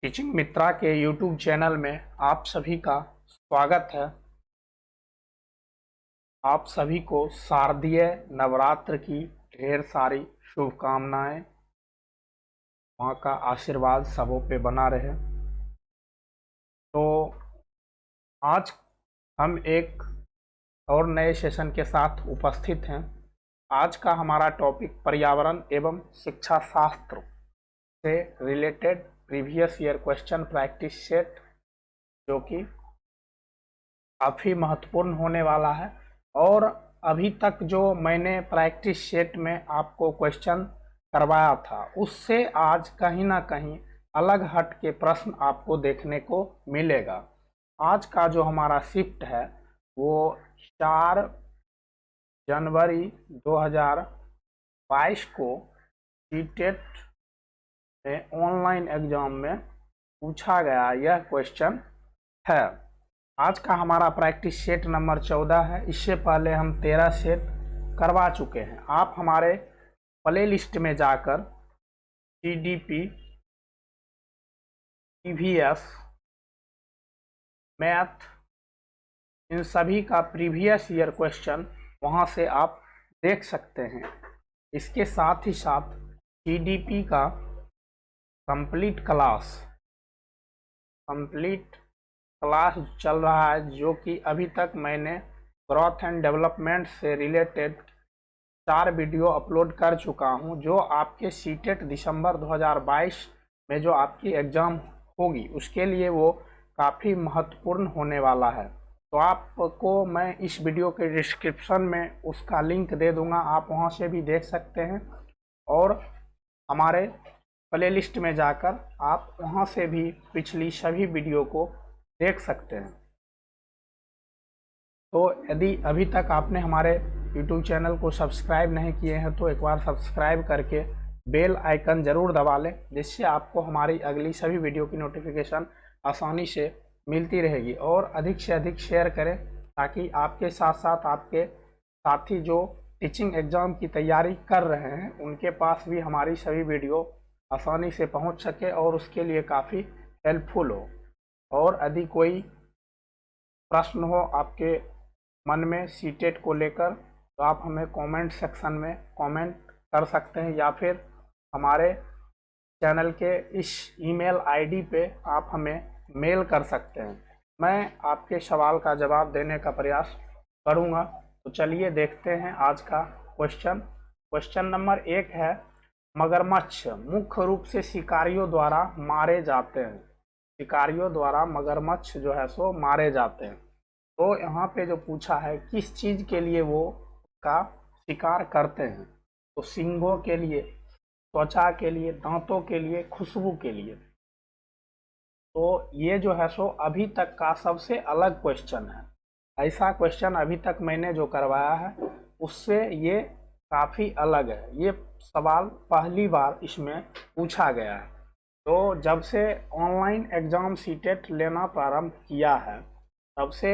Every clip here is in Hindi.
टीचिंग मित्रा के YouTube चैनल में आप सभी का स्वागत है। आप सभी को शारदीय नवरात्र की ढेर सारी शुभकामनाएं। माँ का आशीर्वाद सबों पे बना रहे। तो आज हम एक और नए सेशन के साथ उपस्थित हैं। आज का हमारा टॉपिक पर्यावरण एवं शिक्षा शास्त्र से related previous year question practice set, जो कि काफ़ी महत्वपूर्ण होने वाला है। और अभी तक जो मैंने प्रैक्टिस सेट में आपको क्वेश्चन करवाया था, उससे आज कहीं ना कहीं अलग हट के प्रश्न आपको देखने को मिलेगा। आज का जो हमारा शिफ्ट है वो 4 जनवरी 2022 को सीटेट में ऑनलाइन एग्जाम में पूछा गया यह क्वेश्चन है। आज का हमारा प्रैक्टिस सेट नंबर 14 है। इससे पहले हम 13 सेट करवा चुके हैं। आप हमारे प्ले लिस्ट में जाकर जीडीपी, ईवीएस, मैथ, इन सभी का प्रीवियस ईयर क्वेश्चन वहां से आप देख सकते हैं। इसके साथ ही साथ जीडीपी का कंप्लीट क्लास चल रहा है, जो कि अभी तक मैंने ग्रोथ एंड डेवलपमेंट से रिलेटेड 4 वीडियो अपलोड कर चुका हूं, जो आपके सीटेट दिसंबर 2022 में जो आपकी एग्ज़ाम होगी उसके लिए वो काफ़ी महत्वपूर्ण होने वाला है। तो आपको मैं इस वीडियो के डिस्क्रिप्शन में उसका लिंक दे दूंगा, आप वहां से भी देख सकते हैं। और हमारे प्ले लिस्ट में जाकर आप वहां से भी पिछली सभी वीडियो को देख सकते हैं। तो यदि अभी तक आपने हमारे YouTube चैनल को सब्सक्राइब नहीं किए हैं तो एक बार सब्सक्राइब करके बेल आइकन ज़रूर दबा लें, जिससे आपको हमारी अगली सभी वीडियो की नोटिफिकेशन आसानी से मिलती रहेगी। और अधिक से अधिक शेयर करें ताकि आपके साथ साथ आपके साथी जो टीचिंग एग्ज़ाम की तैयारी कर रहे हैं उनके पास भी हमारी सभी वीडियो आसानी से पहुंच सके और उसके लिए काफ़ी हेल्पफुल हो। और यदि कोई प्रश्न हो आपके मन में सीटेट को लेकर तो आप हमें कमेंट सेक्शन में कमेंट कर सकते हैं, या फिर हमारे चैनल के इस ईमेल आईडी पे आप हमें मेल कर सकते हैं। मैं आपके सवाल का जवाब देने का प्रयास करूंगा। तो चलिए देखते हैं आज का क्वेश्चन नंबर 1 है, मगरमच्छ मुख्य रूप से शिकारियों द्वारा मारे जाते हैं। शिकारियों द्वारा मगरमच्छ जो है सो मारे जाते हैं। तो यहाँ पे जो पूछा है किस चीज़ के लिए वो का शिकार करते हैं, तो सींगों के लिए, त्वचा के लिए, दांतों के लिए, खुशबू के लिए। तो ये जो है सो अभी तक का सबसे अलग क्वेश्चन है। ऐसा क्वेश्चन अभी तक मैंने जो करवाया है उससे ये काफ़ी अलग है। ये सवाल पहली बार इसमें पूछा गया है। तो जब से ऑनलाइन एग्ज़ाम सीटेट लेना प्रारंभ किया है तब से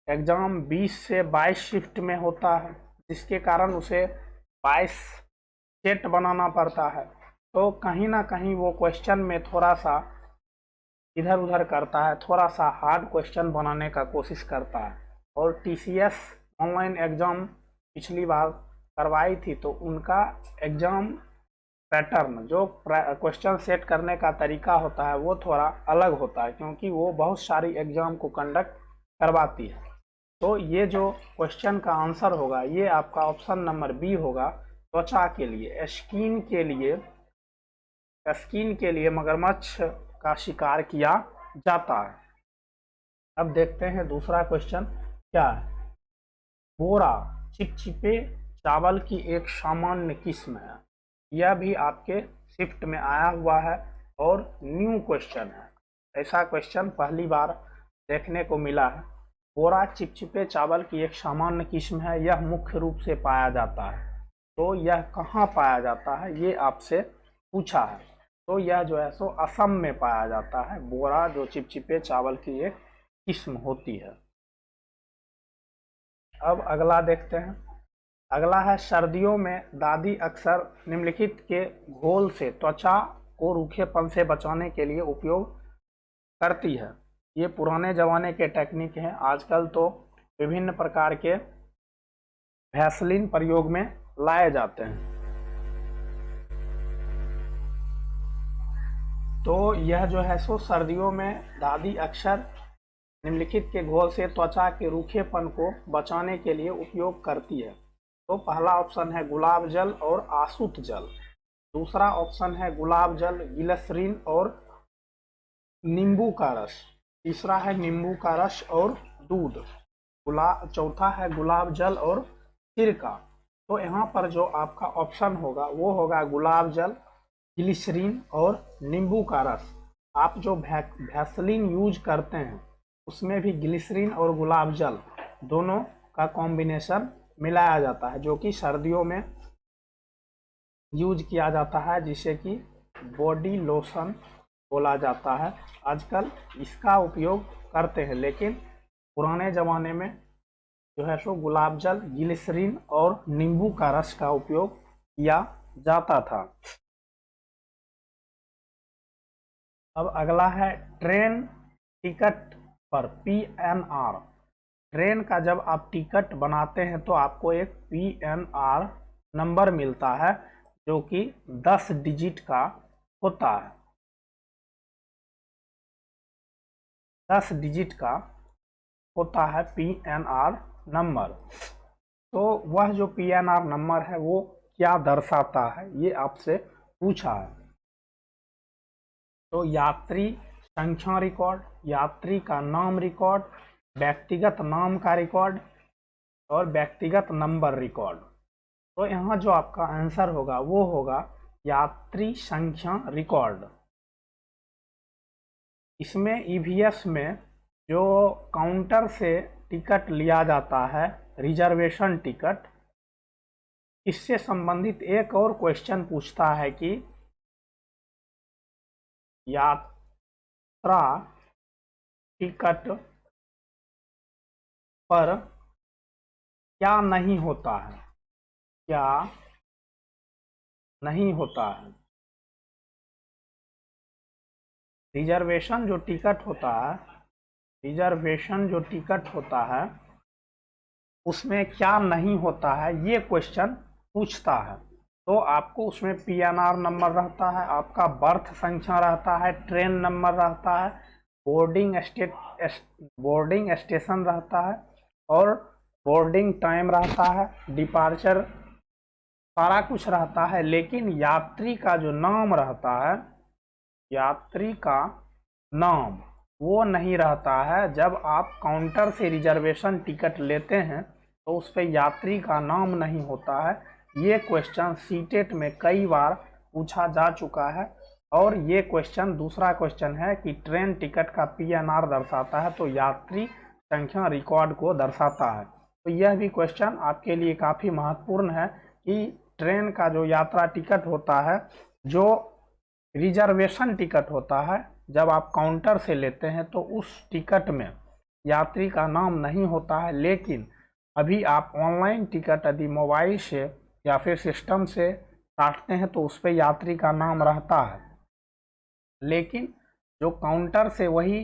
एग्ज़ाम 20 से 22 शिफ्ट में होता है, जिसके कारण उसे 22 सेट बनाना पड़ता है। तो कहीं ना कहीं वो क्वेश्चन में थोड़ा सा इधर उधर करता है, थोड़ा सा हार्ड क्वेश्चन बनाने का कोशिश करता है। और टीसीएस ऑनलाइन एग्ज़ाम पिछली बार करवाई थी तो उनका एग्ज़ाम पैटर्न, जो क्वेश्चन सेट करने का तरीका होता है वो थोड़ा अलग होता है, क्योंकि वो बहुत सारी एग्ज़ाम को कंडक्ट करवाती है। तो ये जो क्वेश्चन का आंसर होगा ये आपका ऑप्शन नंबर बी होगा, त्वचा के लिए, स्किन के लिए मगरमच्छ का शिकार किया जाता है। अब देखते हैं दूसरा क्वेश्चन क्या है। बोरा चिपचिपे चावल की एक सामान्य किस्म है। यह भी आपके शिफ्ट में आया हुआ है और न्यू क्वेश्चन है। ऐसा क्वेश्चन पहली बार देखने को मिला है। बोरा चिपचिपे चावल की एक सामान्य किस्म है, यह मुख्य रूप से पाया जाता है। तो यह कहाँ पाया जाता है ये आपसे पूछा है। तो यह जो है सो असम में पाया जाता है। बोरा जो चिपचिपे चावल की एक किस्म होती है। अब अगला देखते हैं। अगला है, सर्दियों में दादी अक्सर निम्नलिखित के घोल से त्वचा को रूखेपन से बचाने के लिए उपयोग करती है। ये पुराने ज़माने के टेक्निक हैं। आजकल तो विभिन्न प्रकार के वैसलीन प्रयोग में लाए जाते हैं। तो यह जो है सो सर्दियों में दादी अक्सर निम्नलिखित के घोल से त्वचा के रूखेपन को बचाने के लिए उपयोग करती है। तो पहला ऑप्शन है गुलाब जल और आसुत जल। दूसरा ऑप्शन है गुलाब जल, ग्लिसरीन और नींबू का रस। तीसरा है नींबू का रस और दूध। चौथा है गुलाब जल और सिरका। तो यहाँ पर जो आपका ऑप्शन होगा वो होगा गुलाब जल, ग्लिसरीन और नींबू का रस। आप जो वैसलीन यूज करते हैं उसमें भी ग्लिसरीन और गुलाब जल दोनों का कॉम्बिनेशन मिलाया जाता है, जो कि सर्दियों में यूज किया जाता है, जिसे कि बॉडी लोशन बोला जाता है। आजकल इसका उपयोग करते हैं, लेकिन पुराने ज़माने में जो है सो गुलाब जल, ग्लिसरीन और नींबू का रस का उपयोग किया जाता था। अब अगला है ट्रेन टिकट पर PNR। ट्रेन का जब आप टिकट बनाते हैं तो आपको एक PNR नंबर मिलता है, जो कि 10 डिजिट का होता है। 10 डिजिट का होता है PNR नंबर। तो वह जो PNR नंबर है वो क्या दर्शाता है, ये आपसे पूछा है। तो यात्री संख्या रिकॉर्ड, यात्री का नाम रिकॉर्ड, व्यक्तिगत नाम का रिकॉर्ड और व्यक्तिगत नंबर रिकॉर्ड। तो यहाँ जो आपका आंसर होगा वो होगा यात्री संख्या रिकॉर्ड। इसमें EVS में जो काउंटर से टिकट लिया जाता है, रिजर्वेशन टिकट, इससे संबंधित एक और क्वेश्चन पूछता है कि यात्रा टिकट पर क्या नहीं होता है, क्या नहीं होता है। रिजर्वेशन जो टिकट होता है, रिजर्वेशन जो टिकट होता है उसमें क्या नहीं होता है, ये क्वेश्चन पूछता है। तो आपको उसमें PNR नंबर रहता है, आपका बर्थ संख्या रहता है, ट्रेन नंबर रहता है, बोर्डिंग स्टेशन रहता है और बोर्डिंग टाइम रहता है, डिपार्चर, सारा कुछ रहता है। लेकिन यात्री का जो नाम रहता है, यात्री का नाम वो नहीं रहता है। जब आप काउंटर से रिजर्वेशन टिकट लेते हैं तो उस पर यात्री का नाम नहीं होता है। ये क्वेश्चन सीटेट में कई बार पूछा जा चुका है। और ये क्वेश्चन, दूसरा क्वेश्चन है कि ट्रेन टिकट का PNR दर्शाता है तो यात्री संख्या रिकॉर्ड को दर्शाता है। तो यह भी क्वेश्चन आपके लिए काफ़ी महत्वपूर्ण है कि ट्रेन का जो यात्रा टिकट होता है, जो रिजर्वेशन टिकट होता है, जब आप काउंटर से लेते हैं तो उस टिकट में यात्री का नाम नहीं होता है। लेकिन अभी आप ऑनलाइन टिकट यदि मोबाइल से या फिर सिस्टम से काटते हैं तो उस पर यात्री का नाम रहता है। लेकिन जो काउंटर से वही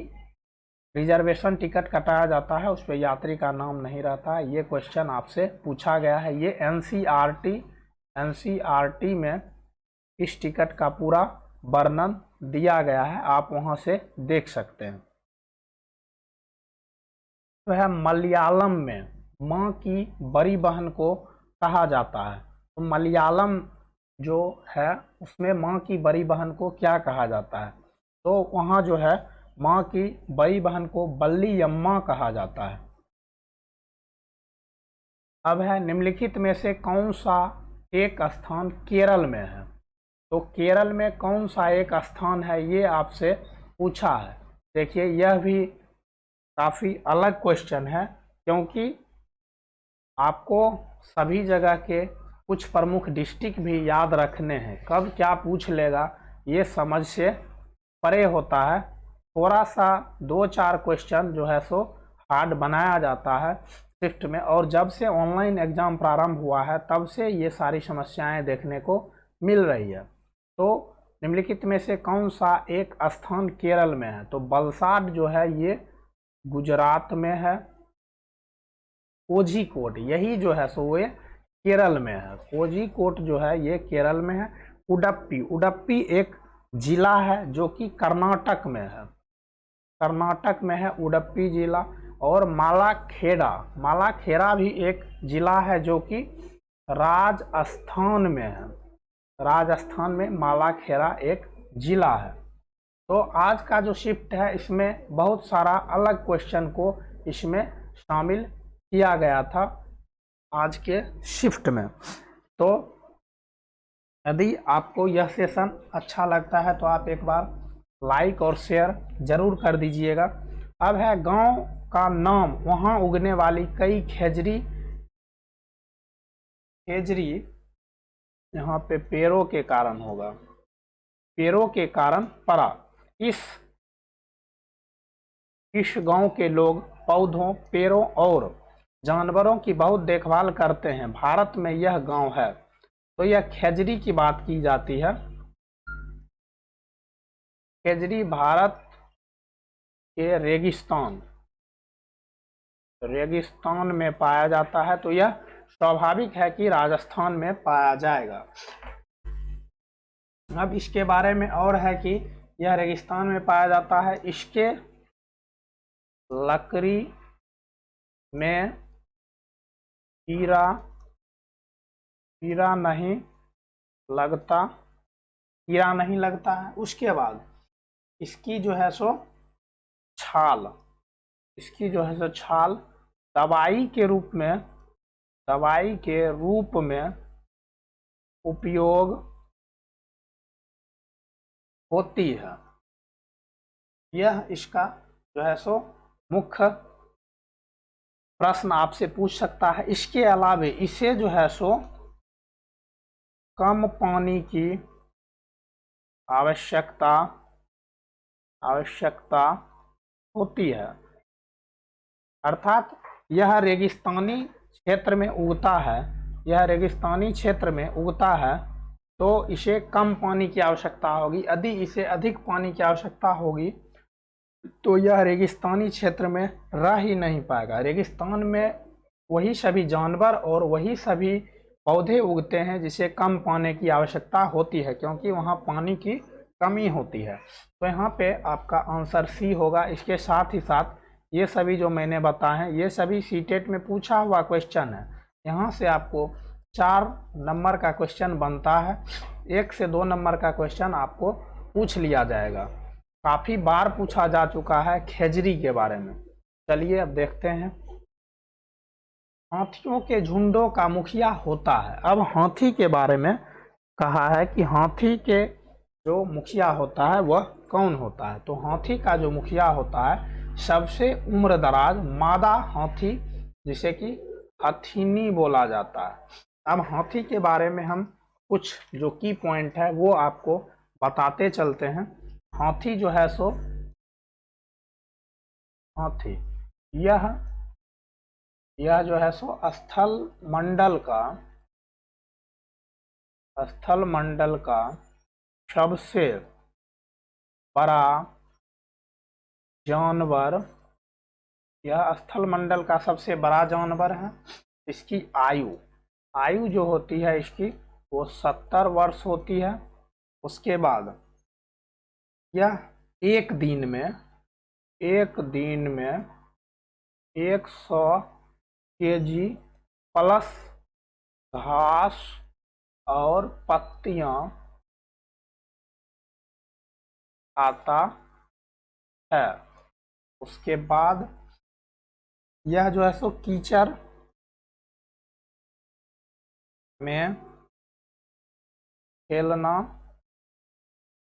रिजर्वेशन टिकट कटाया जाता है उस पर यात्री का नाम नहीं रहता है। ये क्वेश्चन आपसे पूछा गया है। ये NCERT में इस टिकट का पूरा वर्णन दिया गया है, आप वहां से देख सकते हैं। तो है मलयालम में माँ की बड़ी बहन को कहा जाता है। तो मलयालम जो है उसमें माँ की बड़ी बहन को क्या कहा जाता है, तो वहाँ जो है माँ की बड़ी बहन को बल्लीयम्मा कहा जाता है। अब है निम्नलिखित में से कौन सा एक स्थान केरल में है। तो केरल में कौन सा एक स्थान है ये आपसे पूछा है। देखिए यह भी काफ़ी अलग क्वेश्चन है, क्योंकि आपको सभी जगह के कुछ प्रमुख डिस्ट्रिक्ट भी याद रखने हैं। कब क्या पूछ लेगा ये समझ से परे होता है। थोड़ा सा 2-4 क्वेश्चन जो है सो हार्ड बनाया जाता है शिफ्ट में। और जब से ऑनलाइन एग्ज़ाम प्रारंभ हुआ है तब से ये सारी समस्याएं देखने को मिल रही है। तो निम्नलिखित में से कौन सा एक स्थान केरल में है? तो वलसाड जो है ये गुजरात में है। कोझिकोड यही जो है सो ये केरल में है। कोझिकोड जो है ये केरल में है। उडुपी, उडुपी एक जिला है जो कि कर्नाटक में है। कर्नाटक में है उडुपी जिला। और मालाखेड़ा, मालाखेड़ा भी एक जिला है जो कि राजस्थान में है। राजस्थान में मालाखेड़ा एक जिला है। तो आज का जो शिफ्ट है इसमें बहुत सारा अलग क्वेश्चन को इसमें शामिल किया गया था आज के शिफ्ट में। तो यदि आपको यह सेशन अच्छा लगता है तो आप एक बार लाइक और शेयर जरूर कर दीजिएगा। अब है गांव का नाम, वहां उगने वाली कई खेजरी, खेजरी यहाँ पे पेड़ों के कारण होगा, पेड़ों के कारण पड़ा। इस गांव के लोग पौधों, पेड़ों और जानवरों की बहुत देखभाल करते हैं। भारत में यह गांव है। तो यह खेजरी की बात की जाती है। खेजरी भारत के रेगिस्तान में पाया जाता है। तो यह स्वाभाविक है कि राजस्थान में पाया जाएगा। अब इसके बारे में और है कि यह रेगिस्तान में पाया जाता है। इसके लकड़ी में कीड़ा नहीं लगता, कीड़ा नहीं लगता है। उसके बाद इसकी जो है सो छाल, इसकी जो है सो छाल दवाई के रूप में उपयोग होती है। यह इसका जो है सो मुख्य प्रश्न आपसे पूछ सकता है। इसके अलावा इसे जो है सो कम पानी की आवश्यकता होती है। अर्थात यह रेगिस्तानी क्षेत्र में उगता है, यह रेगिस्तानी क्षेत्र में उगता है तो इसे कम पानी की आवश्यकता होगी। यदि इसे अधिक पानी की आवश्यकता होगी तो यह रेगिस्तानी क्षेत्र में रह ही नहीं पाएगा। रेगिस्तान में वही सभी जानवर और वही सभी पौधे उगते हैं जिसे कम पानी की आवश्यकता होती है, क्योंकि वहाँ पानी की कमी होती है। तो यहाँ पे आपका आंसर सी होगा। इसके साथ ही साथ ये सभी जो मैंने बताए हैं ये सभी सीटेट में पूछा हुआ क्वेश्चन है। यहाँ से आपको 4 नंबर का क्वेश्चन बनता है। 1 से 2 नंबर का क्वेश्चन आपको पूछ लिया जाएगा। काफ़ी बार पूछा जा चुका है खेजरी के बारे में। चलिए अब देखते हैं। हाथियों के झुंडों का मुखिया होता है। अब हाथी के बारे में कहा है कि हाथी के जो मुखिया होता है वह कौन होता है? तो हाथी का जो मुखिया होता है सबसे उम्रदराज मादा हाथी, जिसे कि हथिनी बोला जाता है। अब हाथी के बारे में हम कुछ जो की पॉइंट है वो आपको बताते चलते हैं। हाथी जो है सो हाथी यह जो है सो स्थल मंडल का सबसे बड़ा जानवर, यह स्थल मंडल का सबसे बड़ा जानवर है। इसकी आयु जो होती है इसकी वो 70 वर्ष होती है। उसके बाद यह एक दिन में 100 केजी प्लस घास और पत्तियां खाता है। उसके बाद यह जो है सो कीचड़ में खेलना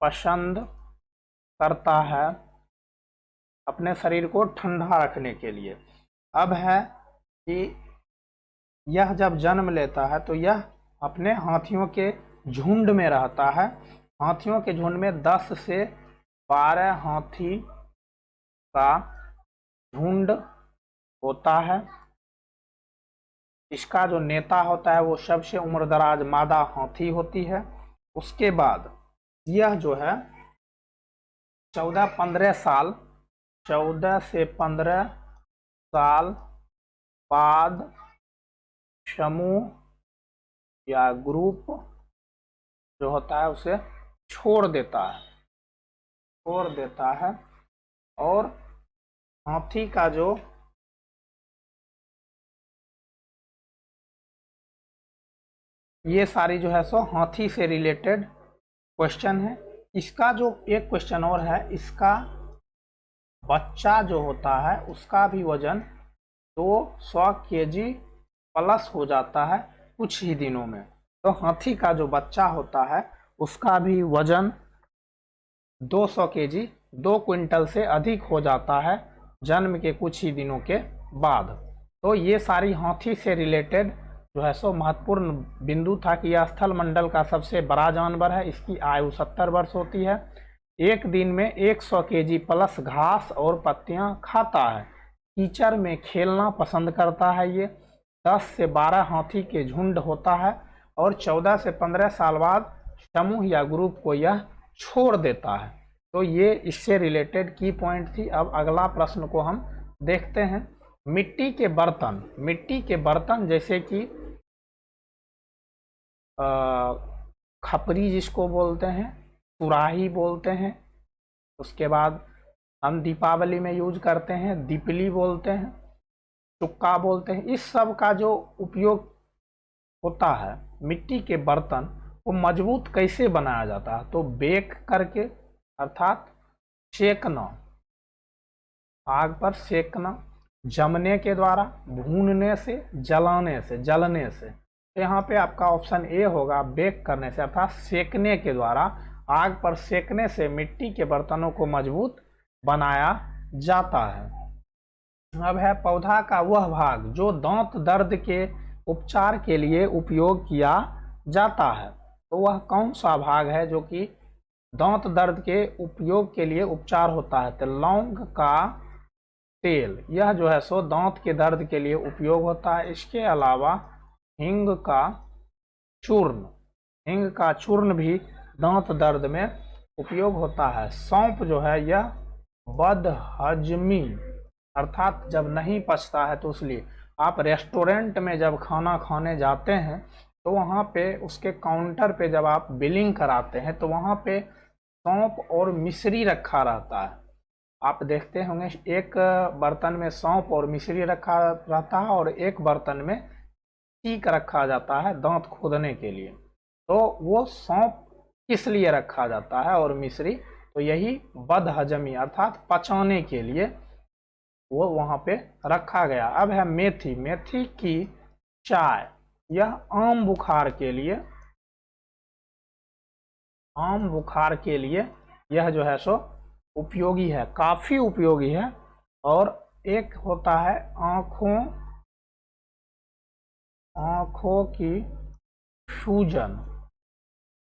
पसंद करता है अपने शरीर को ठंडा रखने के लिए। अब है कि यह जब जन्म लेता है तो यह अपने हाथियों के झुंड में रहता है। हाथियों के झुंड में 10 से 12 हाथी का झुंड होता है। इसका जो नेता होता है वो सबसे उम्रदराज मादा हाथी होती है। उसके बाद यह जो है 14 से 15 साल बाद समूह या ग्रुप जो होता है उसे छोड़ देता है और हाथी का जो ये सारी जो है सो हाथी से रिलेटेड क्वेश्चन है। इसका जो एक क्वेश्चन और है, इसका बच्चा जो होता है उसका भी वजन 200 kg प्लस हो जाता है कुछ ही दिनों में। तो हाथी का जो बच्चा होता है उसका भी वजन 200 kg 2 क्विंटल से अधिक हो जाता है जन्म के कुछ ही दिनों के बाद। तो ये सारी हाथी से रिलेटेड जो है सो महत्वपूर्ण बिंदु था कि यह स्थल मंडल का सबसे बड़ा जानवर है। इसकी आयु 70 वर्ष होती है। एक दिन में 100 kg प्लस घास और पत्तियां खाता है। कीचड़ में खेलना पसंद करता है। ये 10 से 12 हाथी के झुंड होता है और 14 से 15 साल बाद समूह या ग्रुप को यह छोड़ देता है। तो ये इससे रिलेटेड की पॉइंट थी। अब अगला प्रश्न को हम देखते हैं। मिट्टी के बर्तन जैसे कि खपरी जिसको बोलते हैं, सुराही बोलते हैं, उसके बाद हम दीपावली में यूज करते हैं दीपली बोलते हैं, चुक्का बोलते हैं। इस सब का जो उपयोग होता है मिट्टी के बर्तन को मजबूत कैसे बनाया जाता है? तो बेक करके, अर्थात सेकना, आग पर सेकना, जमने के द्वारा, भूनने से, जलने से। तो यहाँ पे आपका ऑप्शन ए होगा, बेक करने से अर्थात सेकने के द्वारा, आग पर सेकने से मिट्टी के बर्तनों को मजबूत बनाया जाता है। अब है पौधा का वह भाग जो दांत दर्द के उपचार के लिए उपयोग किया जाता है। तो वह कौन सा भाग है जो कि दांत दर्द के उपयोग के लिए उपचार होता है? तो लौंग का तेल, यह जो है सो दांत के दर्द के लिए उपयोग होता है। इसके अलावा हींग का चूर्ण भी दांत दर्द में उपयोग होता है। सौंफ जो है यह बदहजमी, अर्थात जब नहीं पचता है तो इसलिए आप रेस्टोरेंट में जब खाना खाने जाते हैं तो वहाँ पे उसके काउंटर पे जब आप बिलिंग कराते हैं तो वहाँ पे सौंफ और मिश्री रखा रहता है। आप देखते होंगे एक बर्तन में सौंफ और मिश्री रखा रहता है और एक बर्तन में सीक रखा जाता है दांत खोदने के लिए। तो वो सौंफ किस लिए रखा जाता है और मिश्री? तो यही बदहजमी अर्थात पचाने के लिए वो वहाँ पे रखा गया। अब है मेथी की चाय, यह आम बुखार के लिए यह जो है सो उपयोगी है, काफी उपयोगी है। और एक होता है आँखों की सूजन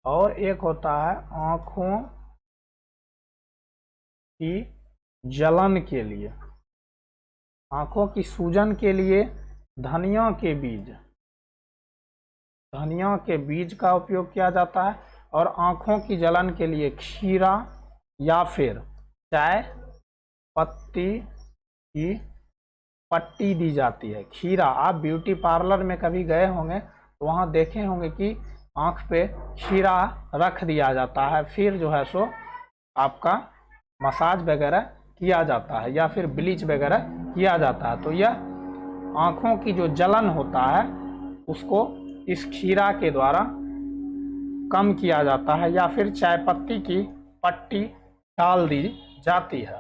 और एक होता है आँखों की जलन के लिए। आँखों की सूजन के लिए धनिया के बीज का उपयोग किया जाता है और आँखों की जलन के लिए खीरा या फिर चाय पत्ती की पट्टी दी जाती है। खीरा, आप ब्यूटी पार्लर में कभी गए होंगे तो वहाँ देखे होंगे कि आँख पे खीरा रख दिया जाता है, फिर जो है सो आपका मसाज वगैरह किया जाता है या फिर ब्लीच वगैरह किया जाता है। तो यह आँखों की जो जलन होता है उसको इस खीरा के द्वारा कम किया जाता है या फिर चाय पत्ती की पट्टी डाल दी जाती है।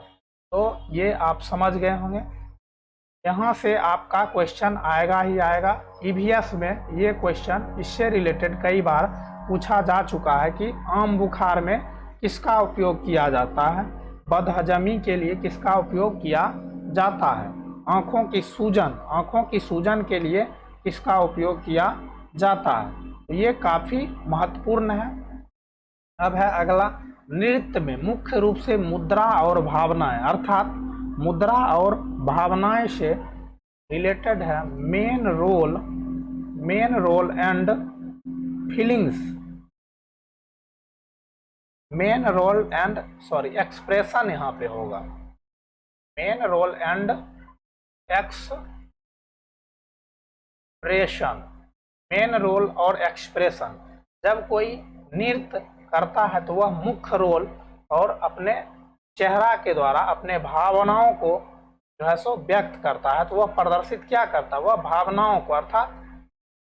तो ये आप समझ गए होंगे। यहाँ से आपका क्वेश्चन आएगा ही आएगा। ईवीएस में ये क्वेश्चन इससे रिलेटेड कई बार पूछा जा चुका है कि आम बुखार में किसका उपयोग किया जाता है, बदहजमी के लिए किसका उपयोग किया जाता है, आँखों की सूजन के लिए किसका उपयोग किया जाता है। तो ये काफ़ी महत्वपूर्ण है। अब है अगला, नृत्य में मुख्य रूप से मुद्रा और भावनाएं, अर्थात मुद्रा और भावनाएं से रिलेटेड है main role and feelings. Main role and sorry expression यहाँ पे होगा, main role and expression, main role और एक्सप्रेशन। जब कोई नृत्य करता है तो वह मुख्य रोल और अपने चेहरा के द्वारा अपने भावनाओं को जो है सो व्यक्त करता है, तो वह प्रदर्शित क्या करता है, वह भावनाओं को अर्थात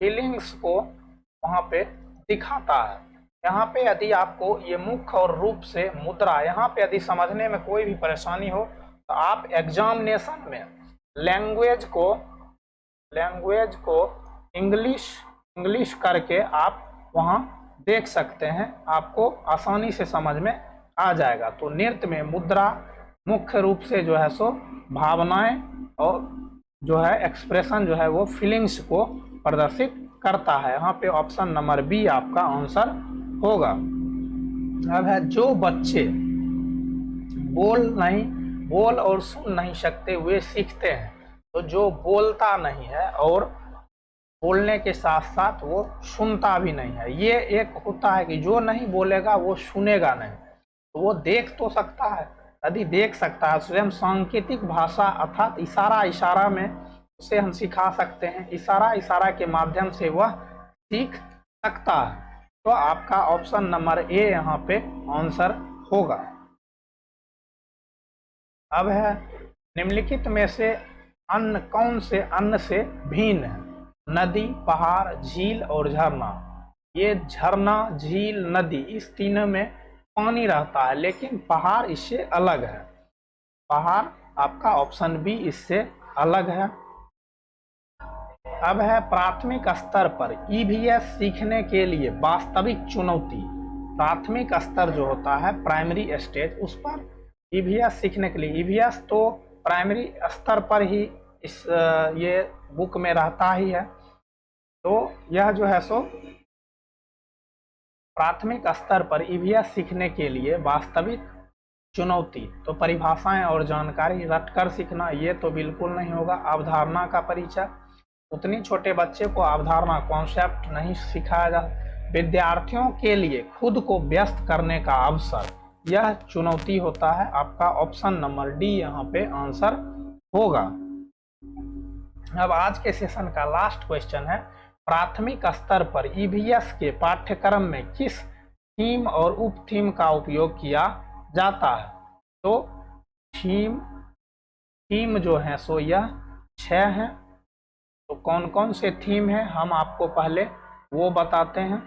फीलिंग्स को वहां पे दिखाता है। यहाँ पे यदि आपको ये मुख्य और रूप से मुद्रा, यहाँ पे यदि समझने में कोई भी परेशानी हो तो आप एग्जामिनेशन में लैंग्वेज को इंग्लिश करके आप वहाँ देख सकते हैं, आपको आसानी से समझ में आ जाएगा। तो नृत्य में मुद्रा मुख्य रूप से जो है सो भावनाएं और जो है एक्सप्रेशन जो है वो फीलिंग्स को प्रदर्शित करता है। यहाँ पे ऑप्शन नंबर बी आपका आंसर होगा। अब है जो बच्चे बोल और सुन नहीं सकते वे सीखते हैं, तो जो बोलता नहीं है और बोलने के साथ साथ वो सुनता भी नहीं है, ये एक होता है कि जो नहीं बोलेगा वो सुनेगा नहीं, तो वो देख तो सकता है, यदि देख सकता है स्वयं सांकेतिक भाषा अर्थात इशारा में उसे हम सिखा सकते हैं, इशारा के माध्यम से वह सीख सकता है। तो आपका ऑप्शन नंबर ए यहाँ पे आंसर होगा। अब है निम्नलिखित में से अन्य कौन से अन्न से भिन्न है, नदी, पहाड़, झील और झरना। ये झरना, झील, नदी इस तीनों में पानी रहता है, लेकिन पहाड़ इससे अलग है, पहाड़ आपका ऑप्शन बी इससे अलग है। अब है प्राथमिक स्तर पर ईवीएस सीखने के लिए वास्तविक चुनौती। प्राथमिक स्तर जो होता है प्राइमरी स्टेज, उस पर ईवीएस सीखने के लिए, ईवीएस तो प्राइमरी स्तर पर ही इस ये बुक में रहता ही है, तो यह जो है सो प्राथमिक स्तर पर ईवीएस सीखने के लिए वास्तविक चुनौती। तो परिभाषाएं और जानकारी रटकर सीखना ये तो बिल्कुल नहीं होगा। अवधारणा का परिचय, उतनी छोटे बच्चे को अवधारणा कॉन्सेप्ट नहीं सिखाया जा। विद्यार्थियों के लिए खुद को व्यस्त करने का अवसर, यह चुनौती होता है। आपका ऑप्शन नंबर डी यहाँ पे आंसर होगा। अब आज के सेशन का लास्ट क्वेश्चन है, प्राथमिक स्तर पर ईवीएस के पाठ्यक्रम में किस थीम और उप थीम का उपयोग किया जाता है। तो थीम जो है सो यह 6 हैं। तो कौन कौन से थीम है हम आपको पहले वो बताते हैं।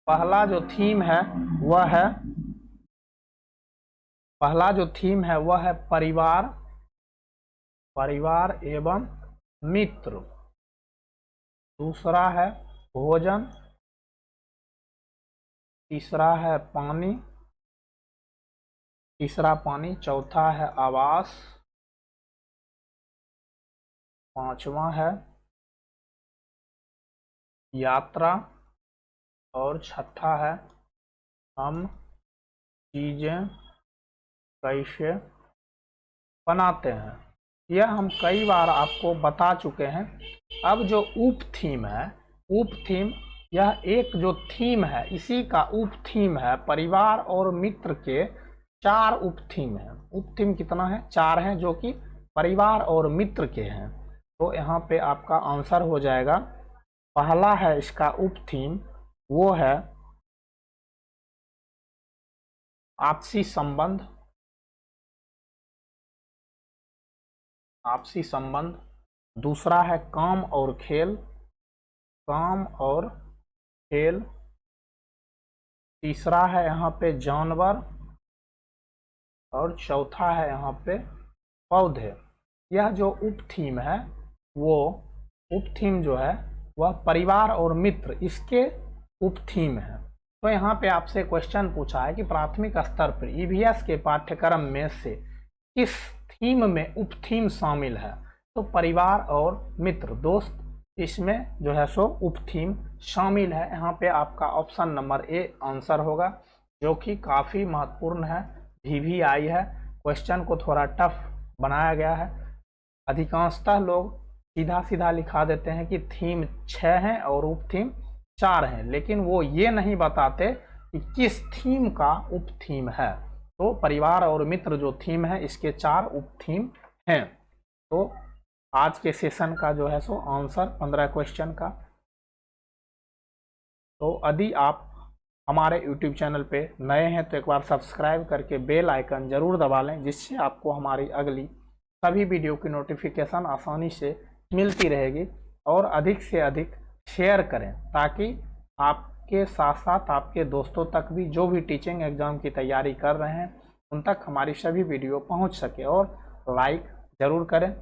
पहला जो थीम है वह है परिवार एवं मित्र। दूसरा है भोजन, तीसरा पानी, चौथा है आवास, पांचवा है यात्रा और छठा है हम चीजें कैसे बनाते हैं। यह हम कई बार आपको बता चुके हैं। अब जो उप थीम है, यह एक जो थीम है इसी का उप थीम है। परिवार और मित्र के 4 उप थीम है। उप थीम कितना है? 4 हैं, जो कि परिवार और मित्र के हैं। तो यहाँ पे आपका आंसर हो जाएगा, पहला है इसका उप थीम वो है आपसी संबंध। दूसरा है काम और खेल। तीसरा है यहाँ पे जानवर और चौथा है यहाँ पे पौधे। यह जो उप थीम है वो उप थीम जो है वह परिवार और मित्र इसके उप थीम है। तो यहाँ पे आपसे क्वेश्चन पूछा है कि प्राथमिक स्तर पर ईवीएस के पाठ्यक्रम में से किस थीम में उप थीम शामिल है। तो परिवार और मित्र दोस्त इसमें जो है सो उप थीम शामिल है। यहाँ पे आपका ऑप्शन नंबर ए आंसर होगा, जो कि काफ़ी महत्वपूर्ण है, VVI है। क्वेश्चन को थोड़ा टफ बनाया गया है। अधिकांशतः लोग सीधा लिखा देते हैं कि थीम 6 हैं और उप थीम 4 हैं, लेकिन वो ये नहीं बताते कि किस थीम का उप थीम है। तो परिवार और मित्र जो थीम है इसके 4 उप थीम हैं। तो आज के सेशन का जो है सो आंसर 15 क्वेश्चन का। तो यदि आप हमारे YouTube चैनल पे नए हैं तो एक बार सब्सक्राइब करके बेल आइकन ज़रूर दबा लें, जिससे आपको हमारी अगली सभी वीडियो की नोटिफिकेशन आसानी से मिलती रहेगी। और अधिक से अधिक शेयर करें ताकि आपके साथ साथ आपके दोस्तों तक भी जो भी टीचिंग एग्ज़ाम की तैयारी कर रहे हैं उन तक हमारी सभी वीडियो पहुंच सके। और लाइक ज़रूर करें।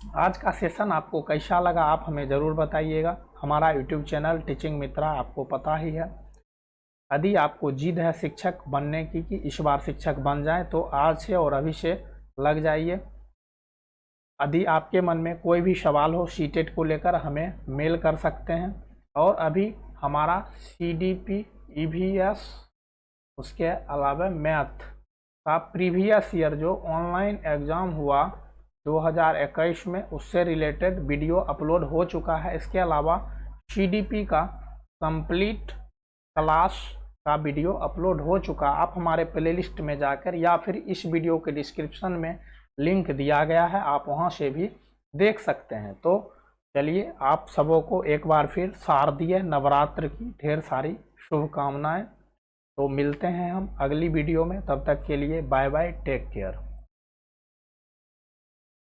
आज का सेशन आपको कैसा लगा आप हमें ज़रूर बताइएगा। हमारा YouTube चैनल टीचिंग मित्रा आपको पता ही है। यदि आपको जिद है शिक्षक बनने की कि इस बार शिक्षक बन जाए तो आज से और अभी से लग जाइए। यदि आपके मन में कोई भी सवाल हो सीटेट को लेकर हमें मेल कर सकते हैं। और अभी हमारा CDP EVS उसके अलावा मैथ का प्रीवियस ईयर जो ऑनलाइन एग्ज़ाम हुआ 2021 में उससे रिलेटेड वीडियो अपलोड हो चुका है। इसके अलावा CDP का कंप्लीट क्लास का वीडियो अपलोड हो चुका। आप हमारे प्लेलिस्ट में जाकर या फिर इस वीडियो के डिस्क्रिप्शन में लिंक दिया गया है, आप वहां से भी देख सकते हैं। तो चलिए आप सबों को एक बार फिर शारदीय नवरात्र की ढेर सारी शुभकामनाएं। तो मिलते हैं हम अगली वीडियो में, तब तक के लिए बाय बाय, टेक केयर।